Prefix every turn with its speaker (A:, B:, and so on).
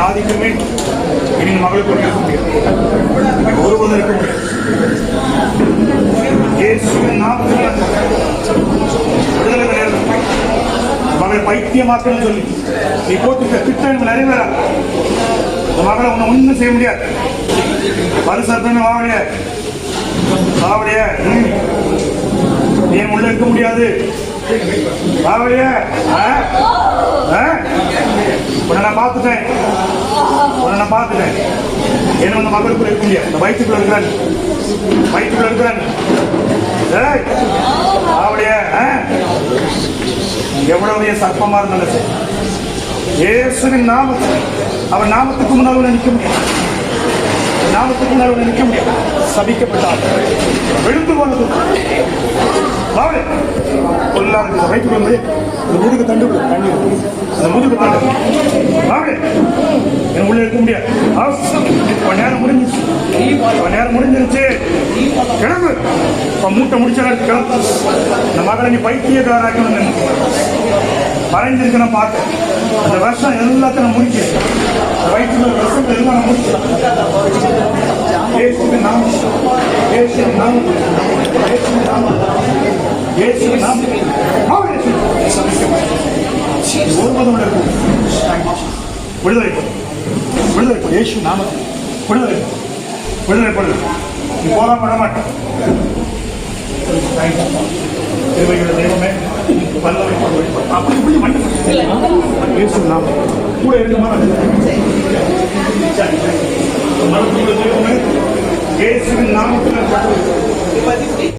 A: ஆதிக்கமே இனி மகளுக்கு இருக்க முடியாது, ஒருவரும் இருக்க முடியாது. இயேசுவின் நாமத்தில் விடுதலை கிடையாது. மகளை பைத்தியமாக்கணும்னு சொல்லி நீ போட்டு திட்டம் நிறைவேறா. இந்த மகளை உன்னை ஒன்றும் செய்ய முடியாது. பரிசத்தமே வாவடைய வாவடைய நீ உள்ள இருக்க முடியாது. வாவடைய உன்னை நான் பார்த்துட்டேன், உன்னை நான் பார்த்துட்டேன். என்ன உங்க மகளுக்குள்ள இருக்க முடியாது. இந்த வயிற்றுக்குள்ள இருக்கிறான், வயிற்றுக்குள்ள இருக்கிறான். வாவடைய எவ்வளவு சர்ப்பமா இருந்தாலும் சரி, இயேசுவின் நாமத்தில் அவர் நாமத்துக்கு முன்னால் நிற்க முடியும், நாமத்துக்கு முன்னால் நிற்க முடியும். சபிக்கப்பட்டார் விழுந்து போனது பொல்லாத வயிற்றுக்குள்ள இந்த முதுகு தண்டு தண்ணி, அந்த முதுகு தண்டு என் உள்ள இருக்க முடியாது. நேரம் முடிஞ்சிச்சு, நேரம் முடிஞ்சிருச்சு. கிளம்பு, மூட்டை முடிச்ச கிளம்பு. இந்த மகளை நீ பைத்தியக்காராக்கணும் மறைஞ்சிருக்கு. நான் பார்த்தேன் அந்த வருஷம் எல்லாத்தையும் நான் முடிக்கிறேன். வயிற்றுல வருஷம் எல்லாம் நான் முடிச்சேன். இயேசுவின் நாமம், இயேசுவின் நாமம், இயேசுவின் நாமம், இயேசுவின் நாமம். ஒருவதோட விடுதலை விடுதலை இயேசு நாமத்தில் விடுதலை விடுதலை படுது. நீ போகாம விட மாட்டேன். தெய்வமே அப்படி இப்படி மன்னிப்பு இயேசு நாமம் கூட இருக்குமா? இயேசுவின் நாமத்தில்